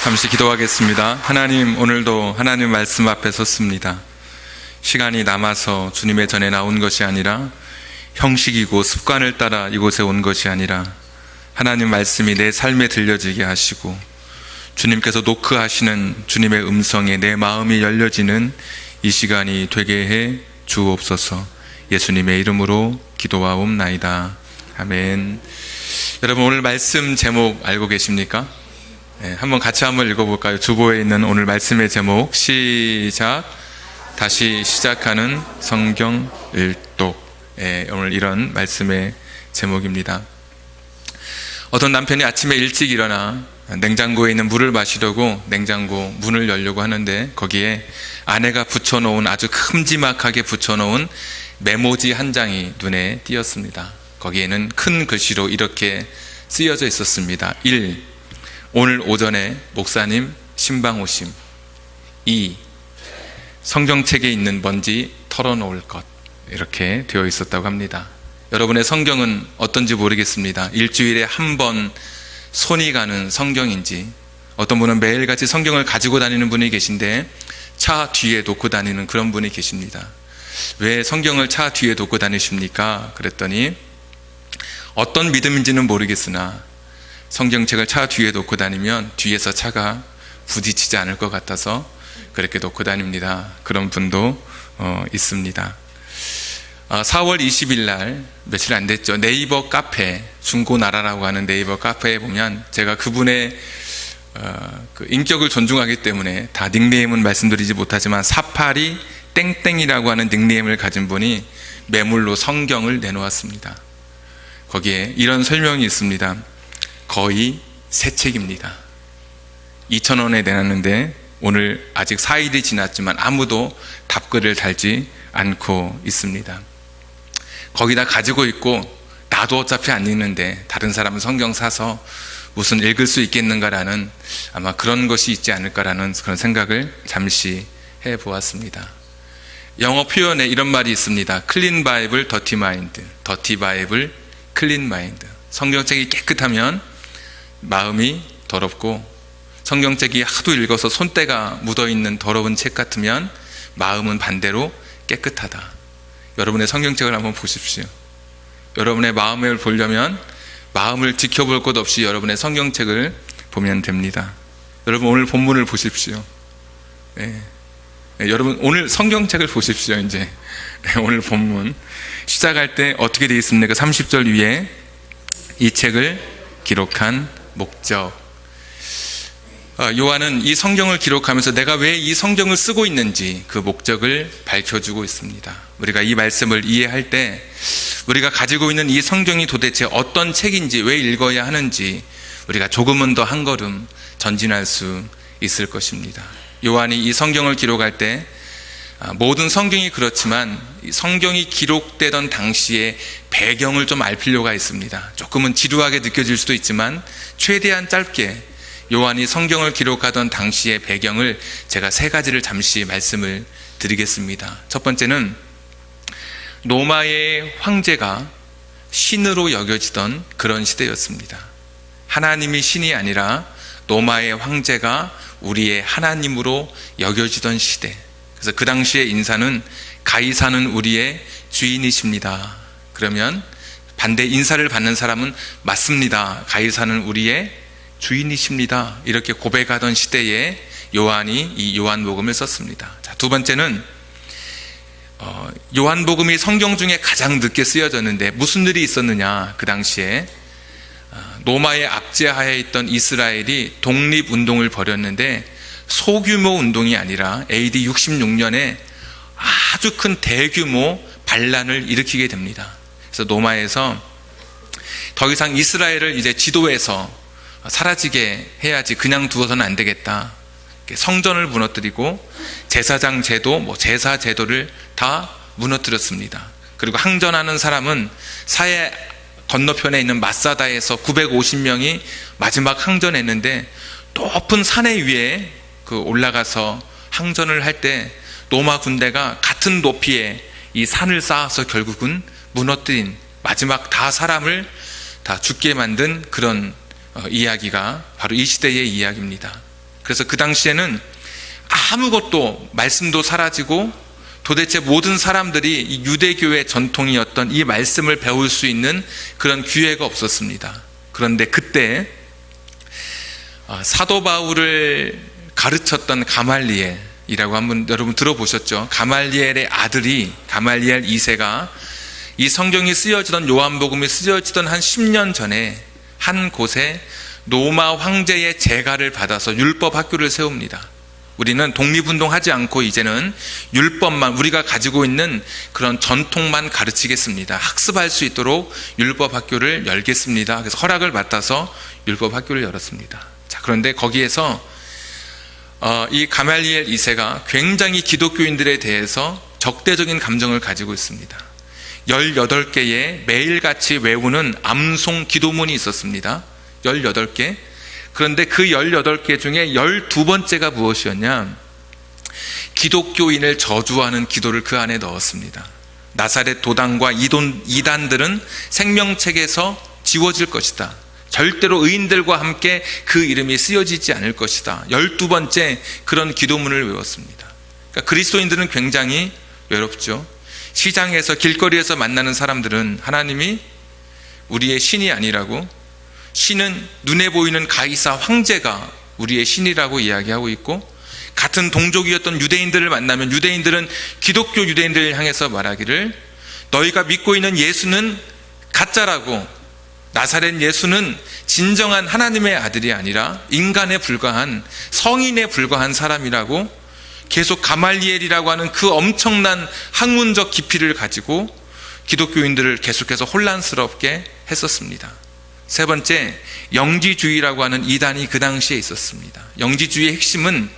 잠시 기도하겠습니다. 하나님, 오늘도 하나님 말씀 앞에 섰습니다. 시간이 남아서 주님의 전에 나온 것이 아니라 형식이고 습관을 따라 이곳에 온 것이 아니라 하나님 말씀이 내 삶에 들려지게 하시고 주님께서 노크하시는 주님의 음성에 내 마음이 열려지는 이 시간이 되게 해 주옵소서. 예수님의 이름으로 기도하옵나이다. 아멘. 여러분, 오늘 말씀 제목 알고 계십니까? 한번 같이 한번 읽어볼까요? 주보에 있는 오늘 말씀의 제목, 시작. 다시 시작하는 성경 일독. 오늘 이런 말씀의 제목입니다. 어떤 남편이 아침에 일찍 일어나 냉장고에 있는 물을 마시려고 냉장고 문을 열려고 하는데 거기에 아내가 붙여놓은, 아주 큼지막하게 붙여놓은 메모지 한 장이 눈에 띄었습니다. 거기에는 큰 글씨로 이렇게 쓰여져 있었습니다. 1. 오늘 오전에 목사님 신방 오심. 2. 성경책에 있는 먼지 털어놓을 것. 이렇게 되어 있었다고 합니다. 여러분의 성경은 어떤지 모르겠습니다. 일주일에 한 번 손이 가는 성경인지, 어떤 분은 매일같이 성경을 가지고 다니는 분이 계신데 차 뒤에 놓고 다니는 그런 분이 계십니다. 왜 성경을 차 뒤에 놓고 다니십니까? 그랬더니 어떤 믿음인지는 모르겠으나 성경책을 차 뒤에 놓고 다니면 뒤에서 차가 부딪히지 않을 것 같아서 그렇게 놓고 다닙니다. 그런 분도 있습니다. 4월 20일 날, 며칠 안 됐죠, 네이버 카페, 중고나라라고 하는 네이버 카페에 보면, 제가 그분의 그 인격을 존중하기 때문에 다 닉네임은 말씀드리지 못하지만 사파리 땡땡이라고 하는 닉네임을 가진 분이 매물로 성경을 내놓았습니다. 거기에 이런 설명이 있습니다. 거의 새 책입니다. 2,000원에 내놨는데 오늘 아직 4일이 지났지만 아무도 답글을 달지 않고 있습니다. 거기다 가지고 있고 나도 어차피 안 읽는데 다른 사람은 성경 사서 무슨 읽을 수 있겠는가라는, 아마 그런 것이 있지 않을까라는 그런 생각을 잠시 해보았습니다. 영어 표현에 이런 말이 있습니다. 클린 바이블, 더티 마인드. 더티 바이블, 클린 마인드. 성경책이 깨끗하면 마음이 더럽고, 성경책이 하도 읽어서 손때가 묻어있는 더러운 책 같으면 마음은 반대로 깨끗하다. 여러분의 성경책을 한번 보십시오. 여러분의 마음을 보려면 마음을 지켜볼 것 없이 여러분의 성경책을 보면 됩니다. 여러분, 오늘 본문을 보십시오. 여러분, 오늘 성경책을 보십시오. 이제 오늘 본문 시작할 때 어떻게 되어 있습니까? 30절 위에 이 책을 기록한 목적. 요한은 이 성경을 기록하면서 내가 왜 이 성경을 쓰고 있는지 그 목적을 밝혀주고 있습니다. 우리가 이 말씀을 이해할 때 우리가 가지고 있는 이 성경이 도대체 어떤 책인지, 왜 읽어야 하는지 우리가 조금은 더 한 걸음 전진할 수 있을 것입니다. 요한이 이 성경을 기록할 때 모든 성경이 그렇지만 성경이 기록되던 당시의 배경을 좀 알 필요가 있습니다. 조금은 지루하게 느껴질 수도 있지만 최대한 짧게 요한이 성경을 기록하던 당시의 배경을 제가 세 가지를 잠시 말씀을 드리겠습니다. 첫 번째는 로마의 황제가 신으로 여겨지던 그런 시대였습니다. 하나님이 신이 아니라 로마의 황제가 우리의 하나님으로 여겨지던 시대. 그래서 그 당시의 인사는 가이사는 우리의 주인이십니다. 그러면 반대 인사를 받는 사람은 맞습니다. 가이사는 우리의 주인이십니다. 이렇게 고백하던 시대에 요한이 이 요한복음을 썼습니다. 자, 두 번째는 요한복음이 성경 중에 가장 늦게 쓰여졌는데 무슨 일이 있었느냐. 그 당시에 로마의 압제하에 있던 이스라엘이 독립운동을 벌였는데 소규모 운동이 아니라 AD 66년에 아주 큰 대규모 반란을 일으키게 됩니다. 그래서 로마에서 더 이상 이스라엘을 이제 지도에서 사라지게 해야지, 그냥 두어서는 안 되겠다. 성전을 무너뜨리고 제사장 제도, 제사 제도를 다 무너뜨렸습니다. 그리고 항전하는 사람은 사해 건너편에 있는 마사다에서 950명이 마지막 항전했는데 높은 산에 위에 올라가서 항전을 할 때 로마 군대가 같은 높이에 이 산을 쌓아서 결국은 무너뜨린, 마지막 다 사람을 다 죽게 만든 그런 이야기가 바로 이 시대의 이야기입니다. 그래서 그 당시에는 아무것도, 말씀도 사라지고 도대체 모든 사람들이 이 유대교의 전통이었던 이 말씀을 배울 수 있는 그런 기회가 없었습니다. 그런데 그때 사도 바울을 가르쳤던 가말리엘이라고 한번 여러분 들어보셨죠? 가말리엘의 아들이, 가말리엘 2세가 이 성경이 쓰여지던, 요한복음이 쓰여지던 한 10년 전에 한 곳에 로마 황제의 재가를 받아서 율법 학교를 세웁니다. 우리는 독립운동하지 않고 이제는 율법만, 우리가 가지고 있는 그런 전통만 가르치겠습니다. 학습할 수 있도록 율법 학교를 열겠습니다. 그래서 허락을 받아서 율법 학교를 열었습니다. 자, 그런데 거기에서 이 가말리엘 2세가 굉장히 기독교인들에 대해서 적대적인 감정을 가지고 있습니다. 18개의 매일같이 외우는 암송 기도문이 있었습니다. 18개. 그런데 그 18개 중에 12번째가 무엇이었냐? 기독교인을 저주하는 기도를 그 안에 넣었습니다. 나사렛 도당과 이단들은 생명책에서 지워질 것이다. 절대로 의인들과 함께 그 이름이 쓰여지지 않을 것이다. 12번째 그런 기도문을 외웠습니다. 그러니까 그리스도인들은 굉장히 외롭죠. 시장에서, 길거리에서 만나는 사람들은 하나님이 우리의 신이 아니라고, 신은 눈에 보이는 가이사 황제가 우리의 신이라고 이야기하고 있고, 같은 동족이었던 유대인들을 만나면 유대인들은 기독교 유대인들을 향해서 말하기를 너희가 믿고 있는 예수는 가짜라고, 나사렛 예수는 진정한 하나님의 아들이 아니라 인간에 불과한, 성인에 불과한 사람이라고 계속 가말리엘이라고 하는 그 엄청난 학문적 깊이를 가지고 기독교인들을 계속해서 혼란스럽게 했었습니다. 세 번째, 영지주의라고 하는 이단이 그 당시에 있었습니다. 영지주의의 핵심은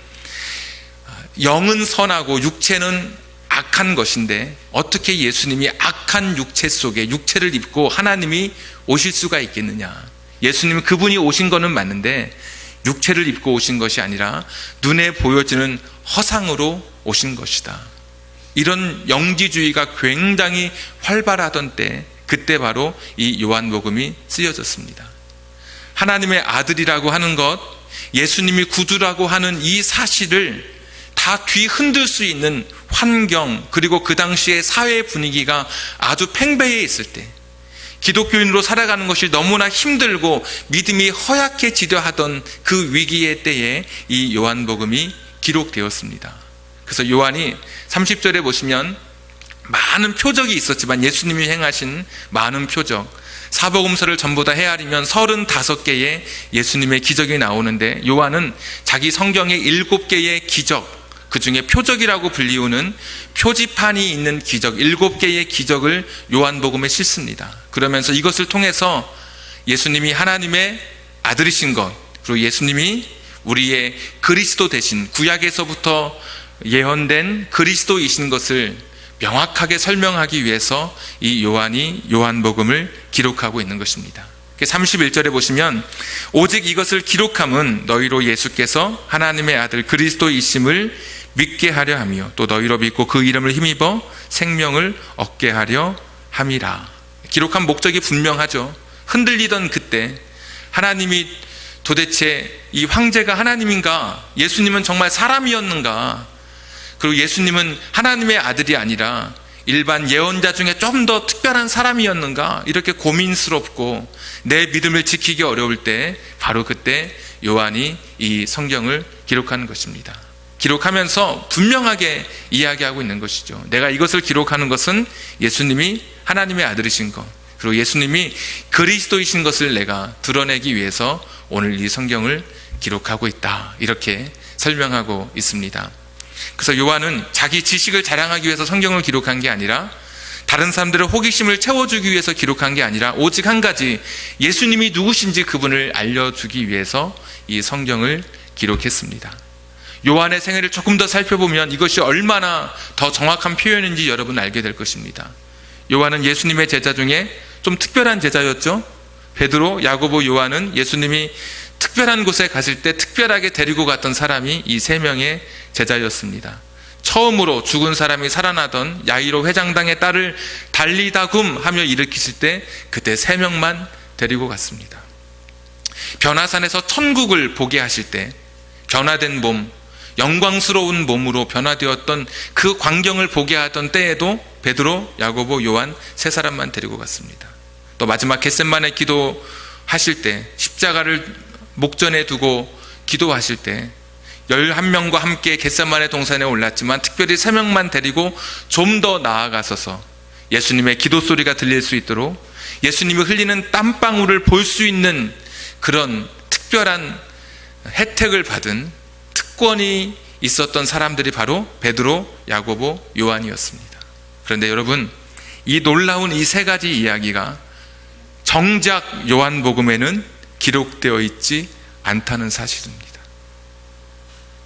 영은 선하고 육체는 악한 것인데 어떻게 예수님이 악한 육체 속에 육체를 입고 하나님이 오실 수가 있겠느냐. 예수님은 그분이 오신 거는 맞는데 육체를 입고 오신 것이 아니라 눈에 보여지는 허상으로 오신 것이다. 이런 영지주의가 굉장히 활발하던 때, 그때 바로 이 요한복음이 쓰여졌습니다. 하나님의 아들이라고 하는 것, 예수님이 구주라고 하는 이 사실을 다 뒤흔들 수 있는 환경, 그리고 그 당시의 사회 분위기가 아주 팽배해 있을 때, 기독교인으로 살아가는 것이 너무나 힘들고 믿음이 허약해지려 하던 그 위기의 때에 이 요한복음이 기록되었습니다. 그래서 요한이 30절에 보시면 많은 표적이 있었지만, 예수님이 행하신 많은 표적, 사복음서를 전부 다 헤아리면 35개의 예수님의 기적이 나오는데, 요한은 자기 성경의 7개의 기적, 그 중에 표적이라고 불리우는 표지판이 있는 기적 7개의 기적을 요한복음에 싣습니다. 그러면서 이것을 통해서 예수님이 하나님의 아들이신 것, 그리고 예수님이 우리의 그리스도 되신, 구약에서부터 예언된 그리스도이신 것을 명확하게 설명하기 위해서 이 요한이 요한복음을 기록하고 있는 것입니다. 31절에 보시면 오직 이것을 기록함은 너희로 예수께서 하나님의 아들 그리스도이심을 믿게 하려 하며 또 너희로 믿고 그 이름을 힘입어 생명을 얻게 하려 함이라. 기록한 목적이 분명하죠. 흔들리던 그때 하나님이 도대체 이 황제가 하나님인가, 예수님은 정말 사람이었는가, 그리고 예수님은 하나님의 아들이 아니라 일반 예언자 중에 좀 더 특별한 사람이었는가, 이렇게 고민스럽고 내 믿음을 지키기 어려울 때 바로 그때 요한이 이 성경을 기록하는 것입니다. 기록하면서 분명하게 이야기하고 있는 것이죠. 내가 이것을 기록하는 것은 예수님이 하나님의 아들이신 것, 그리고 예수님이 그리스도이신 것을 내가 드러내기 위해서 오늘 이 성경을 기록하고 있다, 이렇게 설명하고 있습니다. 그래서 요한은 자기 지식을 자랑하기 위해서 성경을 기록한 게 아니라, 다른 사람들의 호기심을 채워주기 위해서 기록한 게 아니라, 오직 한 가지, 예수님이 누구신지 그분을 알려주기 위해서 이 성경을 기록했습니다. 요한의 생애를 조금 더 살펴보면 이것이 얼마나 더 정확한 표현인지 여러분 알게 될 것입니다. 요한은 예수님의 제자 중에 좀 특별한 제자였죠. 베드로, 야고보, 요한은 예수님이 특별한 곳에 갔을 때 특별하게 데리고 갔던 사람이 이 3명의 제자였습니다. 처음으로 죽은 사람이 살아나던 야이로 회장당의 딸을 달리다굼 하며 일으키실 때 그때 3명만 데리고 갔습니다. 변화산에서 천국을 보게 하실 때 변화된 몸, 영광스러운 몸으로 변화되었던 그 광경을 보게 하던 때에도 베드로, 야고보, 요한 세 사람만 데리고 갔습니다. 또 마지막 겟셋마네 기도하실 때, 십자가를 목전에 두고 기도하실 때 11명과 함께 겟셋마네 동산에 올랐지만 특별히 3명만 데리고 좀 더 나아가서서 예수님의 기도 소리가 들릴 수 있도록 예수님이 흘리는 땀방울을 볼 수 있는 그런 특별한 혜택을 받은 특권이 있었던 사람들이 바로 베드로, 야고보, 요한이었습니다. 그런데 여러분, 이 놀라운 이 세 가지 이야기가 정작 요한복음에는 기록되어 있지 않다는 사실입니다.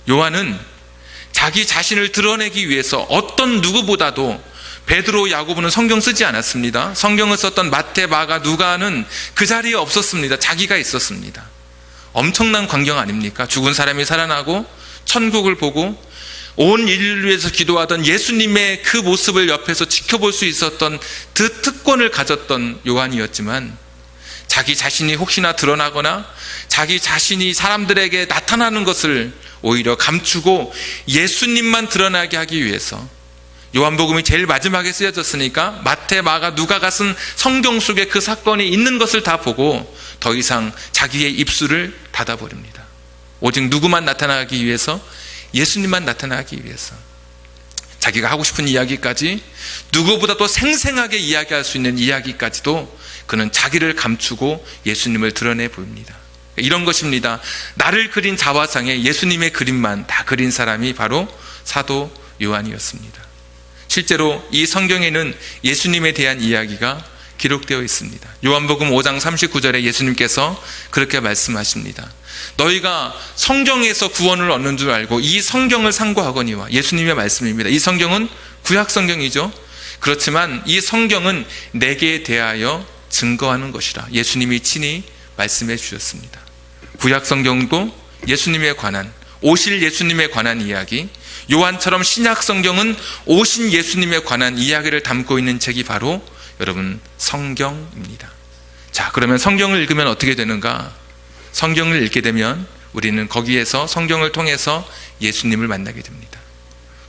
요한은 자기 자신을 드러내기 위해서 어떤 누구보다도 베드로, 야고보는 성경 쓰지 않았습니다. 성경을 썼던 마태, 마가, 누가는 그 자리에 없었습니다. 자기가 있었습니다. 엄청난 광경 아닙니까? 죽은 사람이 살아나고 천국을 보고 온 인류를 위해서 기도하던 예수님의 그 모습을 옆에서 지켜볼 수 있었던 그 특권을 가졌던 요한이었지만 자기 자신이 혹시나 드러나거나 자기 자신이 사람들에게 나타나는 것을 오히려 감추고 예수님만 드러나게 하기 위해서 요한복음이 제일 마지막에 쓰여졌으니까 마태, 마가, 누가가 쓴 성경 속에 그 사건이 있는 것을 다 보고 더 이상 자기의 입술을 닫아버립니다. 오직 누구만 나타나기 위해서? 예수님만 나타나기 위해서. 자기가 하고 싶은 이야기까지, 누구보다도 생생하게 이야기할 수 있는 이야기까지도 그는 자기를 감추고 예수님을 드러내 보입니다. 이런 것입니다. 나를 그린 자화상에 예수님의 그림만 다 그린 사람이 바로 사도 요한이었습니다. 실제로 이 성경에는 예수님에 대한 이야기가 기록되어 있습니다. 요한복음 5장 39절에 예수님께서 그렇게 말씀하십니다. 너희가 성경에서 구원을 얻는 줄 알고 이 성경을 상고하거니와, 예수님의 말씀입니다. 이 성경은 구약 성경이죠. 그렇지만 이 성경은 내게 대하여 증거하는 것이라 예수님이 친히 말씀해 주셨습니다. 구약 성경도 예수님에 관한, 오실 예수님에 관한 이야기, 요한처럼 신약 성경은 오신 예수님에 관한 이야기를 담고 있는 책이 바로 여러분 성경입니다. 자, 그러면 성경을 읽으면 어떻게 되는가? 성경을 읽게 되면 우리는 거기에서 성경을 통해서 예수님을 만나게 됩니다.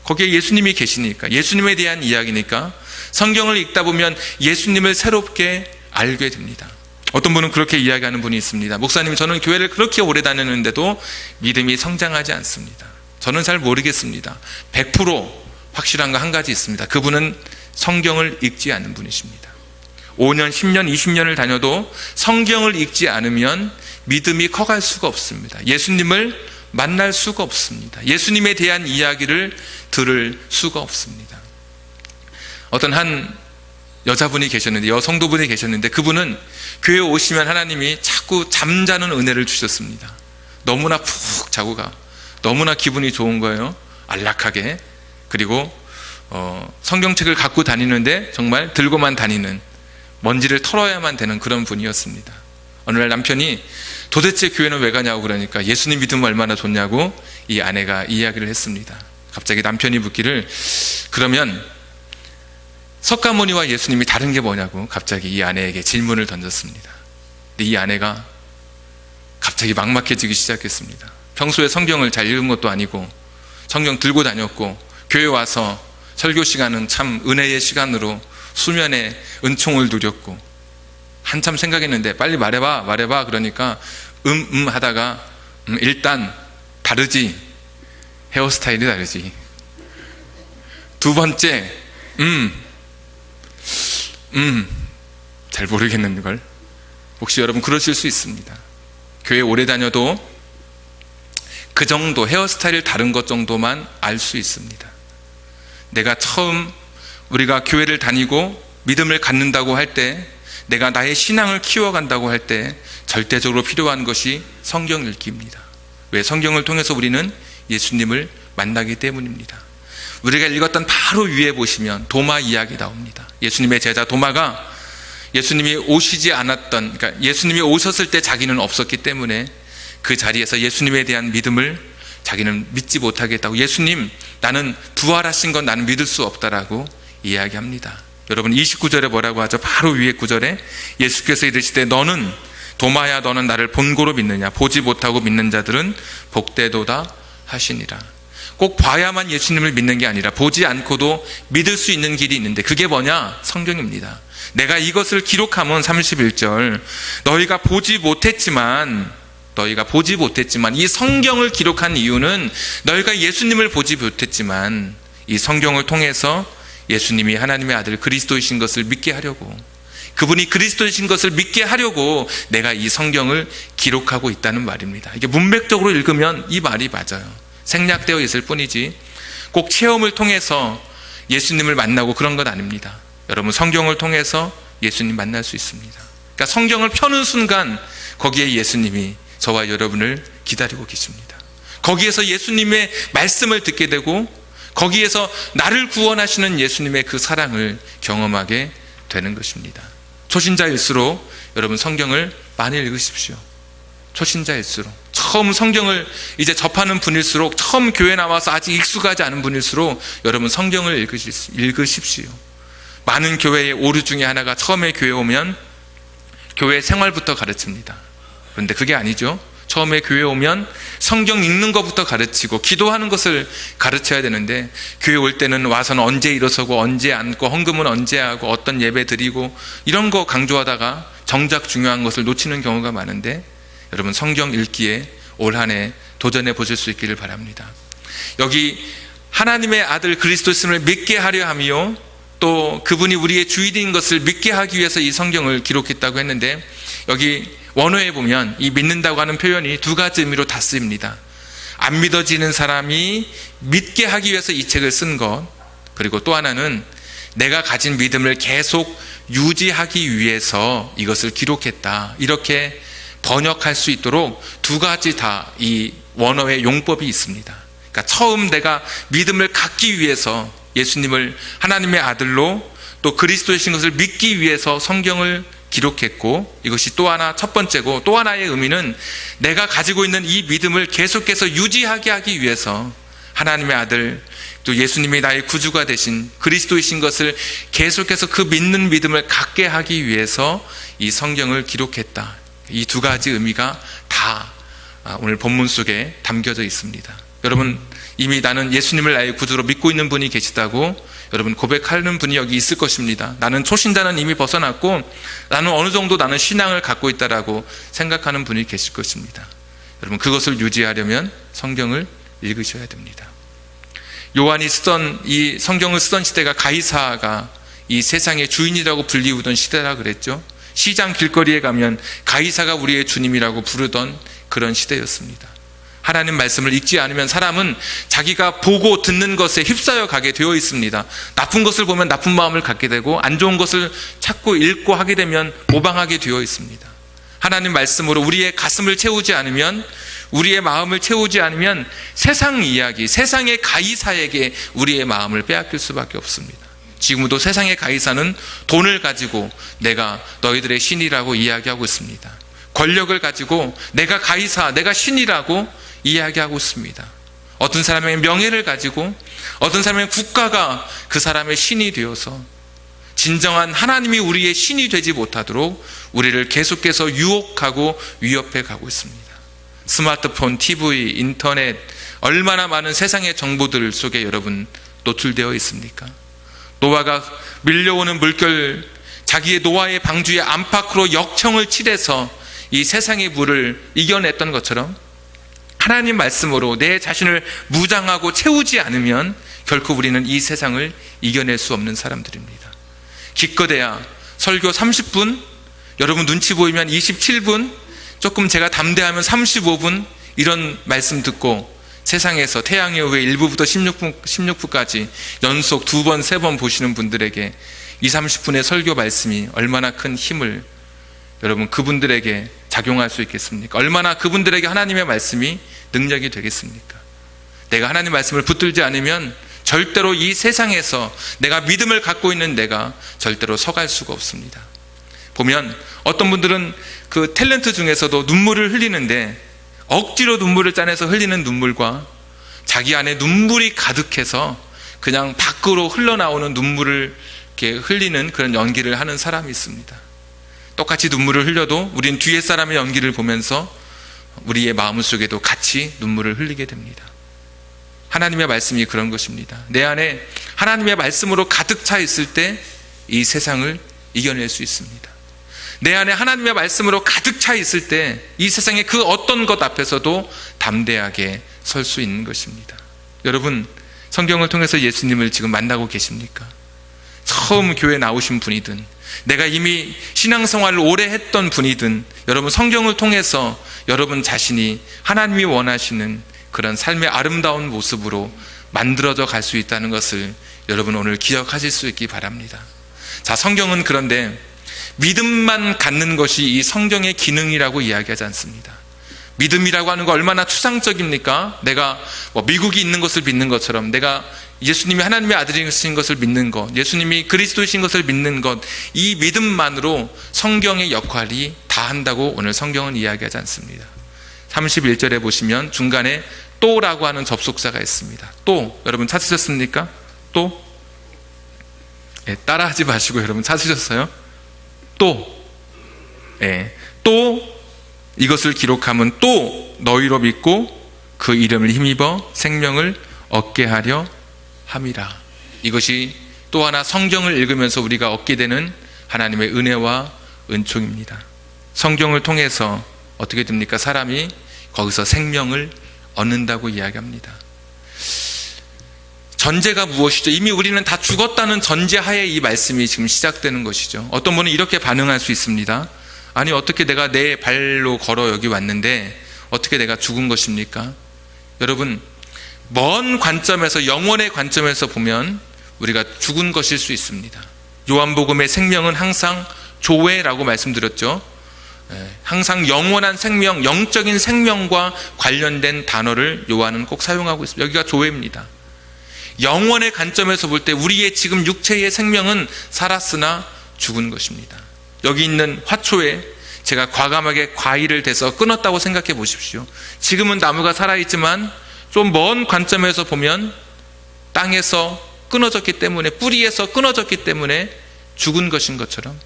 거기에 예수님이 계시니까, 예수님에 대한 이야기니까 성경을 읽다 보면 예수님을 새롭게 알게 됩니다. 어떤 분은 그렇게 이야기하는 분이 있습니다. 목사님, 저는 교회를 그렇게 오래 다녔는데도 믿음이 성장하지 않습니다. 저는 잘 모르겠습니다. 100% 확실한 거 한 가지 있습니다. 그분은 성경을 읽지 않는 분이십니다. 5년, 10년, 20년을 다녀도 성경을 읽지 않으면 믿음이 커갈 수가 없습니다. 예수님을 만날 수가 없습니다. 예수님에 대한 이야기를 들을 수가 없습니다. 어떤 한 여자분이 계셨는데, 여성도분이 계셨는데, 그분은 교회에 오시면 하나님이 자꾸 잠자는 은혜를 주셨습니다. 너무나 푹 자고 너무나 기분이 좋은 거예요. 안락하게. 그리고 성경책을 갖고 다니는데 정말 들고만 다니는, 먼지를 털어야만 되는 그런 분이었습니다. 어느 날 남편이 도대체 교회는 왜 가냐고 그러니까 예수님 믿으면 얼마나 좋냐고 이 아내가 이야기를 했습니다. 갑자기 남편이 묻기를, 그러면 석가모니와 예수님이 다른 게 뭐냐고 갑자기 이 아내에게 질문을 던졌습니다. 근데 이 아내가 갑자기 막막해지기 시작했습니다. 평소에 성경을 잘 읽은 것도 아니고 성경 들고 다녔고 교회 와서 설교 시간은 참 은혜의 시간으로 수면에 은총을 누렸고 한참 생각했는데 빨리 말해봐 그러니까 하다가 일단 다르지, 헤어스타일이 다르지. 두 번째 잘 모르겠는 걸. 혹시 여러분 그러실 수 있습니다. 교회 오래 다녀도 그 정도, 헤어스타일 다른 것 정도만 알 수 있습니다. 내가 처음 우리가 교회를 다니고 믿음을 갖는다고 할 때, 내가 나의 신앙을 키워간다고 할 때 절대적으로 필요한 것이 성경 읽기입니다. 왜? 성경을 통해서 우리는 예수님을 만나기 때문입니다. 우리가 읽었던 바로 위에 보시면 도마 이야기 나옵니다. 예수님의 제자 도마가 예수님이 오시지 않았던, 그러니까 예수님이 오셨을 때 자기는 없었기 때문에 그 자리에서 예수님에 대한 믿음을 자기는 믿지 못하겠다고, 예수님 나는 부활하신 건 나는 믿을 수 없다라고 이야기합니다. 여러분 29절에 뭐라고 하죠? 바로 위에 구절에 예수께서 이르시되 너는 도마야 너는 나를 본고로 믿느냐? 보지 못하고 믿는 자들은 복되도다 하시니라. 꼭 봐야만 예수님을 믿는 게 아니라 보지 않고도 믿을 수 있는 길이 있는데 그게 뭐냐? 성경입니다. 내가 이것을 기록하면 31절 너희가 보지 못했지만 이 성경을 기록한 이유는 너희가 예수님을 보지 못했지만 이 성경을 통해서 예수님이 하나님의 아들 그리스도이신 것을 믿게 하려고, 그분이 그리스도이신 것을 믿게 하려고 내가 이 성경을 기록하고 있다는 말입니다. 이게 문맥적으로 읽으면 이 말이 맞아요. 생략되어 있을 뿐이지 꼭 체험을 통해서 예수님을 만나고 그런 건 아닙니다. 여러분, 성경을 통해서 예수님 만날 수 있습니다. 그러니까 성경을 펴는 순간 거기에 예수님이 저와 여러분을 기다리고 계십니다. 거기에서 예수님의 말씀을 듣게 되고 거기에서 나를 구원하시는 예수님의 그 사랑을 경험하게 되는 것입니다. 초신자일수록 여러분 성경을 많이 읽으십시오. 초신자일수록, 처음 성경을 이제 접하는 분일수록, 처음 교회 나와서 아직 익숙하지 않은 분일수록 여러분 성경을 읽으십시오. 많은 교회의 오류 중에 하나가 처음에 교회 오면 교회 생활부터 가르칩니다. 그런데 그게 아니죠. 처음에 교회 오면 성경 읽는 것부터 가르치고 기도하는 것을 가르쳐야 되는데, 교회 올 때는 와서는 언제 일어서고 언제 앉고 헌금은 언제 하고 어떤 예배 드리고 이런 거 강조하다가 정작 중요한 것을 놓치는 경우가 많은데, 여러분 성경 읽기에 올 한 해 도전해 보실 수 있기를 바랍니다. 여기 하나님의 아들 그리스도였음을 믿게 하려 함이요 또 그분이 우리의 주인인 것을 믿게 하기 위해서 이 성경을 기록했다고 했는데, 여기 원어에 보면 이 믿는다고 하는 표현이 두 가지 의미로 다 쓰입니다. 안 믿어지는 사람이 믿게 하기 위해서 이 책을 쓴 것, 그리고 또 하나는 내가 가진 믿음을 계속 유지하기 위해서 이것을 기록했다, 이렇게 번역할 수 있도록 두 가지 다 이 원어의 용법이 있습니다. 그러니까 처음 내가 믿음을 갖기 위해서 예수님을 하나님의 아들로 또 그리스도이신 것을 믿기 위해서 성경을 기록했고, 이것이 또 하나 첫 번째고, 또 하나의 의미는 내가 가지고 있는 이 믿음을 계속해서 유지하게 하기 위해서 하나님의 아들 또 예수님이 나의 구주가 되신 그리스도이신 것을 계속해서 그 믿는 믿음을 갖게 하기 위해서 이 성경을 기록했다. 이 두 가지 의미가 다 오늘 본문 속에 담겨져 있습니다. 여러분, 이미 나는 예수님을 나의 구주로 믿고 있는 분이 계시다고 여러분 고백하는 분이 여기 있을 것입니다. 나는 초신자는 이미 벗어났고 나는 어느 정도 나는 신앙을 갖고 있다라고 생각하는 분이 계실 것입니다. 여러분, 그것을 유지하려면 성경을 읽으셔야 됩니다. 요한이 쓰던 이 성경을 쓰던 시대가 가이사가 이 세상의 주인이라고 불리우던 시대라 그랬죠. 시장 길거리에 가면 가이사가 우리의 주님이라고 부르던 그런 시대였습니다. 하나님 말씀을 읽지 않으면 사람은 자기가 보고 듣는 것에 휩싸여 가게 되어 있습니다. 나쁜 것을 보면 나쁜 마음을 갖게 되고 안 좋은 것을 찾고 읽고 하게 되면 모방하게 되어 있습니다. 하나님 말씀으로 우리의 가슴을 채우지 않으면, 우리의 마음을 채우지 않으면 세상 이야기, 세상의 가이사에게 우리의 마음을 빼앗길 수밖에 없습니다. 지금도 세상의 가이사는 돈을 가지고 내가 너희들의 신이라고 이야기하고 있습니다. 권력을 가지고 내가 가이사, 내가 신이라고 이야기하고 있습니다. 어떤 사람의 명예를 가지고 어떤 사람의 국가가 그 사람의 신이 되어서 진정한 하나님이 우리의 신이 되지 못하도록 우리를 계속해서 유혹하고 위협해 가고 있습니다. 스마트폰, TV, 인터넷, 얼마나 많은 세상의 정보들 속에 여러분 노출되어 있습니까? 노아가 밀려오는 물결, 자기의 노아의 방주의 안팎으로 역청을 칠해서 이 세상의 물을 이겨냈던 것처럼 하나님 말씀으로 내 자신을 무장하고 채우지 않으면 결코 우리는 이 세상을 이겨낼 수 없는 사람들입니다. 기껏해야 설교 30분, 여러분 눈치 보이면 27분, 조금 제가 담대하면 35분, 이런 말씀 듣고 세상에서 태양의 후예 1부부터 16부까지 연속 2번, 3번 보시는 분들에게 20-30분의 설교 말씀이 얼마나 큰 힘을 여러분 그분들에게 작용할 수 있겠습니까? 얼마나 그분들에게 하나님의 말씀이 능력이 되겠습니까? 내가 하나님 말씀을 붙들지 않으면 절대로 이 세상에서 내가 믿음을 갖고 있는 내가 절대로 서갈 수가 없습니다. 보면 어떤 분들은 그 탤런트 중에서도 눈물을 흘리는데 억지로 눈물을 짜내서 흘리는 눈물과 자기 안에 눈물이 가득해서 그냥 밖으로 흘러나오는 눈물을 이렇게 흘리는 그런 연기를 하는 사람이 있습니다. 똑같이 눈물을 흘려도 우린 뒤에 사람의 연기를 보면서 우리의 마음속에도 같이 눈물을 흘리게 됩니다. 하나님의 말씀이 그런 것입니다. 내 안에 하나님의 말씀으로 가득 차 있을 때 이 세상을 이겨낼 수 있습니다. 내 안에 하나님의 말씀으로 가득 차 있을 때 이 세상의 그 어떤 것 앞에서도 담대하게 설 수 있는 것입니다. 여러분, 성경을 통해서 예수님을 지금 만나고 계십니까? 처음 교회 나오신 분이든 내가 이미 신앙생활을 오래 했던 분이든 여러분, 성경을 통해서 여러분 자신이 하나님이 원하시는 그런 삶의 아름다운 모습으로 만들어져 갈 수 있다는 것을 여러분 오늘 기억하실 수 있기 바랍니다. 자, 성경은 그런데 믿음만 갖는 것이 이 성경의 기능이라고 이야기하지 않습니다. 믿음이라고 하는 거 얼마나 추상적입니까? 내가 미국이 있는 것을 믿는 것처럼, 내가 예수님이 하나님의 아들이신 것을 믿는 것, 예수님이 그리스도이신 것을 믿는 것, 이 믿음만으로 성경의 역할이 다 한다고 오늘 성경은 이야기하지 않습니다. 31절에 보시면 중간에 또라고 하는 접속사가 있습니다. 또, 여러분 찾으셨습니까? 또? 따라하지 마시고 여러분 찾으셨어요? 또, 또 이것을 기록하면 또 너희로 믿고 그 이름을 힘입어 생명을 얻게 하려 함이라. 이것이 또 하나 성경을 읽으면서 우리가 얻게 되는 하나님의 은혜와 은총입니다. 성경을 통해서 어떻게 됩니까? 사람이 거기서 생명을 얻는다고 이야기합니다. 전제가 무엇이죠? 이미 우리는 다 죽었다는 전제하에 이 말씀이 지금 시작되는 것이죠. 어떤 분은 이렇게 반응할 수 있습니다. 아니, 어떻게 내가 내 발로 걸어 여기 왔는데 어떻게 내가 죽은 것입니까? 여러분, 먼 관점에서, 영원의 관점에서 보면 우리가 죽은 것일 수 있습니다. 요한복음의 생명은 항상 조회라고 말씀드렸죠. 항상 영원한 생명, 영적인 생명과 관련된 단어를 요한은 꼭 사용하고 있습니다. 여기가 조회입니다. 영원의 관점에서 볼 때 우리의 지금 육체의 생명은 살았으나 죽은 것입니다. 여기 있는 화초에 제가 과감하게 과일을 대서 끊었다고 생각해 보십시오. 지금은 나무가 살아있지만 좀 먼 관점에서 보면 땅에서 끊어졌기 때문에, 뿌리에서 끊어졌기 때문에 죽은 것인 것처럼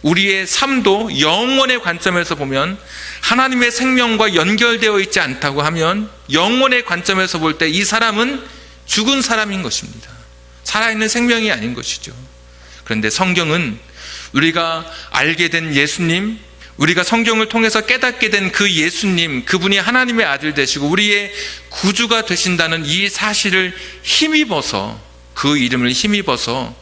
우리의 삶도 영원의 관점에서 보면 하나님의 생명과 연결되어 있지 않다고 하면 영원의 관점에서 볼 때 이 사람은 죽은 사람인 것입니다. 살아있는 생명이 아닌 것이죠. 그런데 성경은 우리가 알게 된 예수님, 우리가 성경을 통해서 깨닫게 된 그 예수님, 그분이 하나님의 아들 되시고 우리의 구주가 되신다는 이 사실을 힘입어서, 그 이름을 힘입어서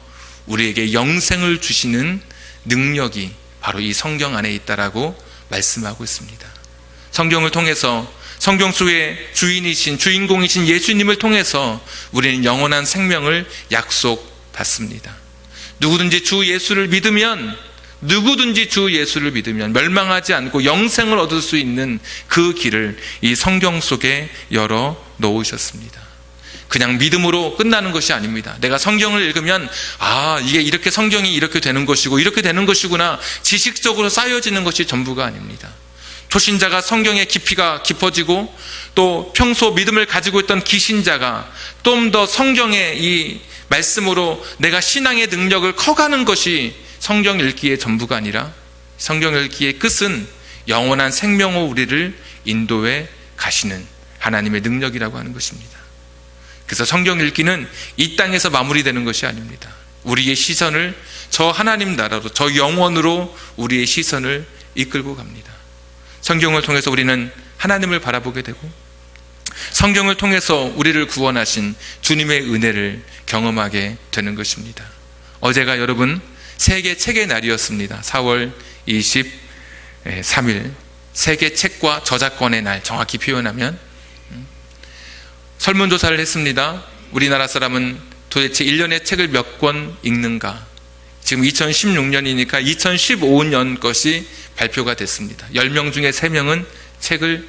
우리에게 영생을 주시는 능력이 바로 이 성경 안에 있다라고 말씀하고 있습니다. 성경을 통해서 성경 속의 주인이신, 주인공이신 예수님을 통해서 우리는 영원한 생명을 약속받습니다. 누구든지 주 예수를 믿으면 멸망하지 않고 영생을 얻을 수 있는 그 길을 이 성경 속에 열어 놓으셨습니다. 그냥 믿음으로 끝나는 것이 아닙니다. 내가 성경을 읽으면 이게 이렇게 성경이 이렇게 되는 것이고 이렇게 되는 것이구나, 지식적으로 쌓여지는 것이 전부가 아닙니다. 초신자가 성경의 깊이가 깊어지고 또 평소 믿음을 가지고 있던 기신자가 좀 더 성경의 이 말씀으로 내가 신앙의 능력을 커가는 것이 성경 읽기의 전부가 아니라 성경 읽기의 끝은 영원한 생명으로 우리를 인도해 가시는 하나님의 능력이라고 하는 것입니다. 그래서 성경 읽기는 이 땅에서 마무리되는 것이 아닙니다. 우리의 시선을 저 하나님 나라로, 저 영원으로 우리의 시선을 이끌고 갑니다. 성경을 통해서 우리는 하나님을 바라보게 되고 성경을 통해서 우리를 구원하신 주님의 은혜를 경험하게 되는 것입니다. 어제가 여러분 세계 책의 날이었습니다. 4월 23일 세계 책과 저작권의 날, 정확히 표현하면 설문조사를 했습니다. 우리나라 사람은 도대체 1년에 책을 몇 권 읽는가? 지금 2016년이니까 2015년 것이 발표가 됐습니다. 10명 중에 3명은 책을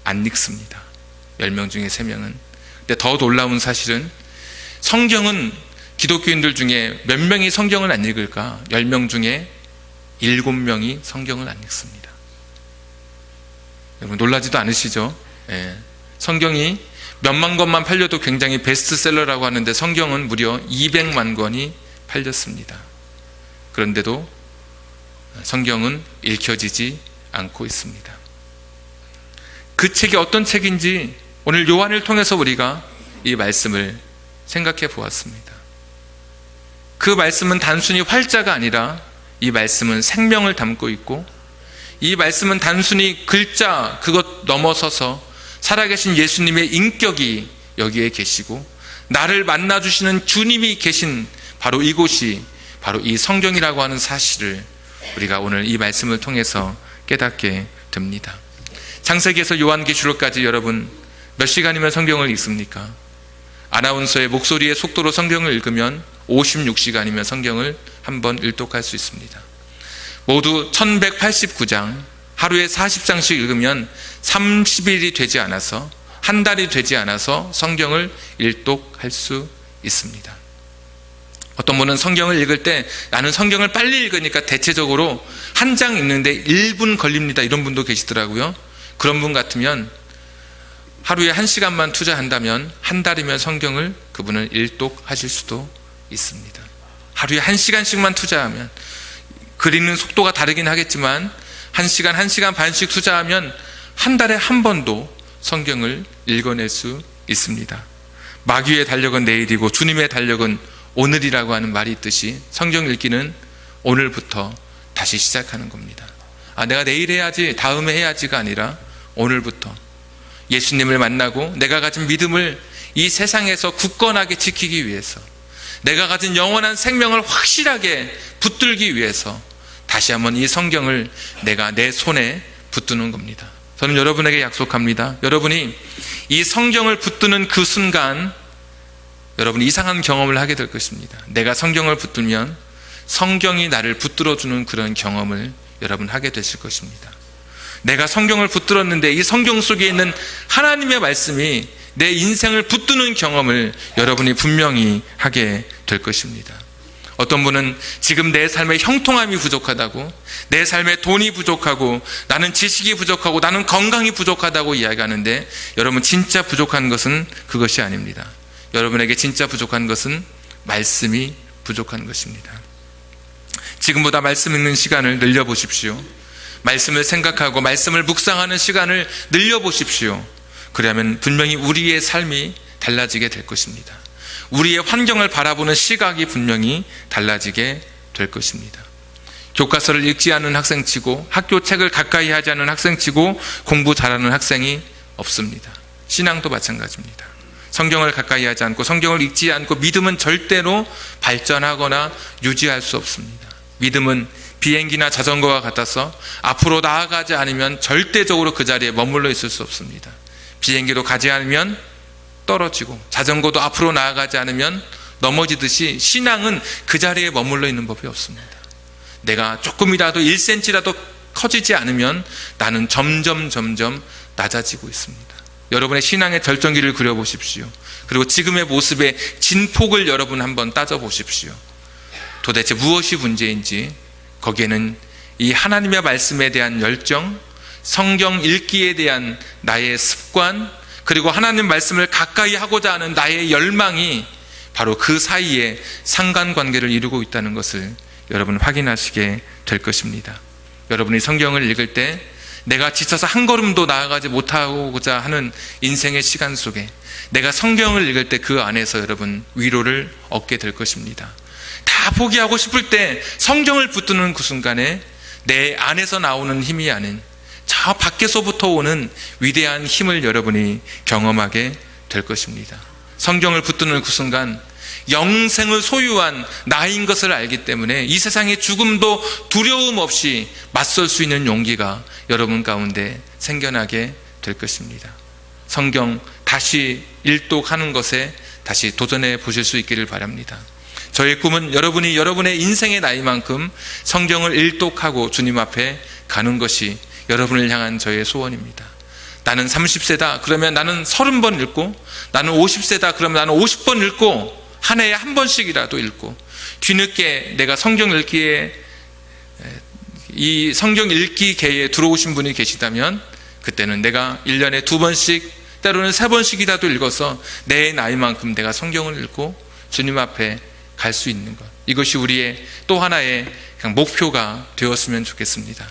안 읽습니다. 10명 중에 3명은. 근데 더 놀라운 사실은 성경은 기독교인들 중에 몇 명이 성경을 안 읽을까? 10명 중에 7명이 성경을 안 읽습니다. 여러분 놀라지도 않으시죠? 성경이 몇만 권만 팔려도 굉장히 베스트셀러라고 하는데 성경은 무려 200만 권이 팔렸습니다. 그런데도 성경은 읽혀지지 않고 있습니다. 그 책이 어떤 책인지 오늘 요한을 통해서 우리가 이 말씀을 생각해 보았습니다. 그 말씀은 단순히 활자가 아니라 이 말씀은 생명을 담고 있고, 이 말씀은 단순히 글자 그것 넘어서서 살아계신 예수님의 인격이 여기에 계시고 나를 만나주시는 주님이 계신 바로 이곳이 바로 이 성경이라고 하는 사실을 우리가 오늘 이 말씀을 통해서 깨닫게 됩니다. 창세기에서 요한계시록까지 여러분 몇 시간이면 성경을 읽습니까? 아나운서의 목소리의 속도로 성경을 읽으면 56시간이면 성경을 한번 일독할 수 있습니다. 모두 1189장, 하루에 40장씩 읽으면 30일이 되지 않아서, 한 달이 되지 않아서 성경을 일독할 수 있습니다. 어떤 분은 성경을 읽을 때 나는 성경을 빨리 읽으니까 대체적으로 한 장 읽는데 1분 걸립니다, 이런 분도 계시더라고요. 그런 분 같으면 하루에 1시간만 투자한다면 한 달이면 성경을 그분은 일독하실 수도 있습니다. 하루에 1시간씩만 투자하면, 글 읽는 속도가 다르긴 하겠지만 1시간, 1시간 반씩 투자하면 한 달에 한 번도 성경을 읽어낼 수 있습니다. 마귀의 달력은 내일이고 주님의 달력은 오늘이라고 하는 말이 있듯이 성경 읽기는 오늘부터 다시 시작하는 겁니다. 내가 내일 해야지, 다음에 해야지가 아니라 오늘부터 예수님을 만나고 내가 가진 믿음을 이 세상에서 굳건하게 지키기 위해서, 내가 가진 영원한 생명을 확실하게 붙들기 위해서 다시 한번 이 성경을 내가 내 손에 붙드는 겁니다. 저는 여러분에게 약속합니다. 여러분이 이 성경을 붙드는 그 순간 여러분이 이상한 경험을 하게 될 것입니다. 내가 성경을 붙들면 성경이 나를 붙들어주는 그런 경험을 여러분 하게 되실 것입니다. 내가 성경을 붙들었는데 이 성경 속에 있는 하나님의 말씀이 내 인생을 붙드는 경험을 여러분이 분명히 하게 될 것입니다. 어떤 분은 지금 내 삶에 형통함이 부족하다고, 내 삶에 돈이 부족하고, 나는 지식이 부족하고, 나는 건강이 부족하다고 이야기하는데, 여러분 진짜 부족한 것은 그것이 아닙니다. 여러분에게 진짜 부족한 것은 말씀이 부족한 것입니다. 지금보다 말씀 읽는 시간을 늘려보십시오. 말씀을 생각하고 말씀을 묵상하는 시간을 늘려보십시오. 그러면 분명히 우리의 삶이 달라지게 될 것입니다. 우리의 환경을 바라보는 시각이 분명히 달라지게 될 것입니다. 교과서를 읽지 않는 학생치고, 학교 책을 가까이 하지 않는 학생치고 공부 잘하는 학생이 없습니다. 신앙도 마찬가지입니다. 성경을 가까이 하지 않고 성경을 읽지 않고 믿음은 절대로 발전하거나 유지할 수 없습니다. 믿음은 비행기나 자전거와 같아서 앞으로 나아가지 않으면 절대적으로 그 자리에 머물러 있을 수 없습니다. 비행기도 가지 않으면 떨어지고 자전거도 앞으로 나아가지 않으면 넘어지듯이 신앙은 그 자리에 머물러 있는 법이 없습니다. 내가 조금이라도 1cm라도 커지지 않으면 나는 점점 낮아지고 있습니다. 여러분의 신앙의 절정기를 그려보십시오. 그리고 지금의 모습의 진폭을 여러분 한번 따져보십시오. 도대체 무엇이 문제인지, 거기에는 이 하나님의 말씀에 대한 열정, 성경 읽기에 대한 나의 습관, 그리고 하나님 말씀을 가까이 하고자 하는 나의 열망이 바로 그 사이에 상관관계를 이루고 있다는 것을 여러분 확인하시게 될 것입니다. 여러분이 성경을 읽을 때 내가 지쳐서 한 걸음도 나아가지 못하고자 하는 인생의 시간 속에 내가 성경을 읽을 때 그 안에서 여러분 위로를 얻게 될 것입니다. 다 포기하고 싶을 때 성경을 붙드는 그 순간에 내 안에서 나오는 힘이 아닌 저 밖에서부터 오는 위대한 힘을 여러분이 경험하게 될 것입니다. 성경을 붙드는 그 순간 영생을 소유한 나인 것을 알기 때문에 이 세상의 죽음도 두려움 없이 맞설 수 있는 용기가 여러분 가운데 생겨나게 될 것입니다. 성경 다시 일독하는 것에 다시 도전해 보실 수 있기를 바랍니다. 저의 꿈은 여러분이 여러분의 인생의 나이만큼 성경을 일독하고 주님 앞에 가는 것이 여러분을 향한 저의 소원입니다. 나는 30세다 그러면 나는 30번 읽고, 나는 50세다 그러면 나는 50번 읽고, 한 해에 한 번씩이라도 읽고, 뒤늦게 내가 성경 읽기에 이 성경 읽기 계에 들어오신 분이 계시다면 그때는 내가 1년에 2번씩 때로는 3번씩이라도 읽어서 내 나이만큼 내가 성경을 읽고 주님 앞에 갈 수 있는 것, 이것이 우리의 또 하나의 그냥 목표가 되었으면 좋겠습니다.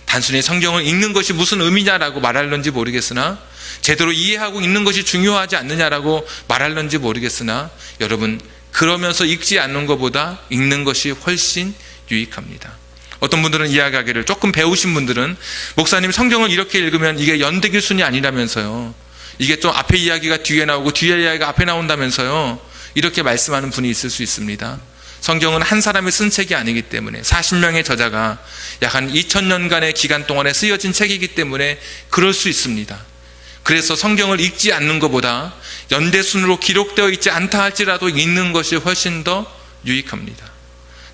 단순히 성경을 읽는 것이 무슨 의미냐라고 말할런지 모르겠으나, 제대로 이해하고 읽는 것이 중요하지 않느냐라고 말할런지 모르겠으나, 여러분, 그러면서 읽지 않는 것보다 읽는 것이 훨씬 유익합니다. 어떤 분들은 이야기하기를, 조금 배우신 분들은 목사님 성경을 이렇게 읽으면 이게 연대기순이 아니라면서요, 이게 좀 앞에 이야기가 뒤에 나오고 뒤에 이야기가 앞에 나온다면서요, 이렇게 말씀하는 분이 있을 수 있습니다. 성경은 한 사람이 쓴 책이 아니기 때문에, 40명의 저자가 약 한 2000년간의 기간 동안에 쓰여진 책이기 때문에 그럴 수 있습니다. 그래서 성경을 읽지 않는 것보다 연대순으로 기록되어 있지 않다 할지라도 읽는 것이 훨씬 더 유익합니다.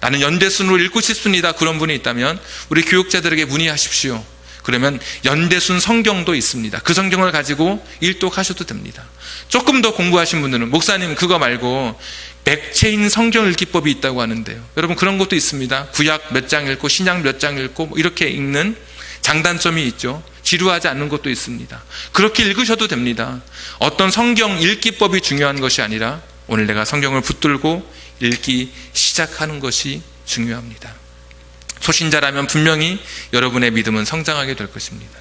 나는 연대순으로 읽고 싶습니다. 그런 분이 있다면 우리 교육자들에게 문의하십시오. 그러면 연대순 성경도 있습니다. 그 성경을 가지고 일독하셔도 됩니다. 조금 더 공부하신 분들은, 목사님 그거 말고 맥체인 성경 읽기법이 있다고 하는데요. 여러분, 그런 것도 있습니다. 구약 몇 장 읽고 신약 몇 장 읽고 뭐 이렇게 읽는 장단점이 있죠. 지루하지 않는 것도 있습니다. 그렇게 읽으셔도 됩니다. 어떤 성경 읽기법이 중요한 것이 아니라 오늘 내가 성경을 붙들고 읽기 시작하는 것이 중요합니다. 초신자라면 분명히 여러분의 믿음은 성장하게 될 것입니다.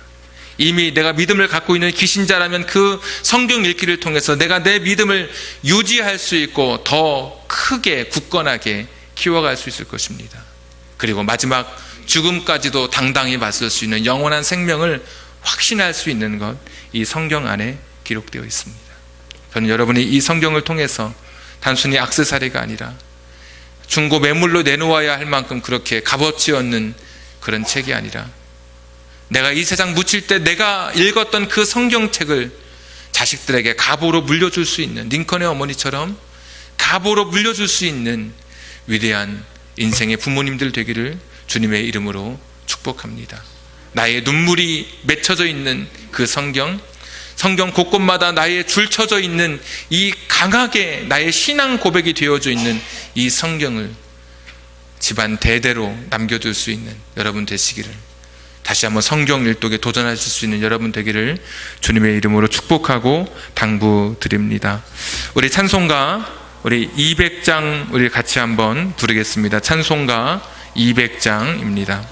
이미 내가 믿음을 갖고 있는 기신자라면 그 성경 읽기를 통해서 내가 내 믿음을 유지할 수 있고 더 크게 굳건하게 키워갈 수 있을 것입니다. 그리고 마지막 죽음까지도 당당히 맞설 수 있는 영원한 생명을 확신할 수 있는 것, 이 성경 안에 기록되어 있습니다. 저는 여러분이 이 성경을 통해서 단순히 액세서리가 아니라 중고 매물로 내놓아야 할 만큼 그렇게 값어치 없는 그런 책이 아니라, 내가 이 세상 묻힐 때 내가 읽었던 그 성경책을 자식들에게 갑오로 물려줄 수 있는, 링컨의 어머니처럼 갑오로 물려줄 수 있는 위대한 인생의 부모님들 되기를 주님의 이름으로 축복합니다. 나의 눈물이 맺혀져 있는 그 성경 곳곳마다 나의 줄쳐져 있는 이 강하게 나의 신앙 고백이 되어져 있는 이 성경을 집안 대대로 남겨둘 수 있는 여러분 되시기를, 다시 한번 성경 일독에 도전하실 수 있는 여러분 되기를 주님의 이름으로 축복하고 당부드립니다. 우리 찬송가 우리 200장 우리 같이 한번 부르겠습니다. 찬송가 200장입니다.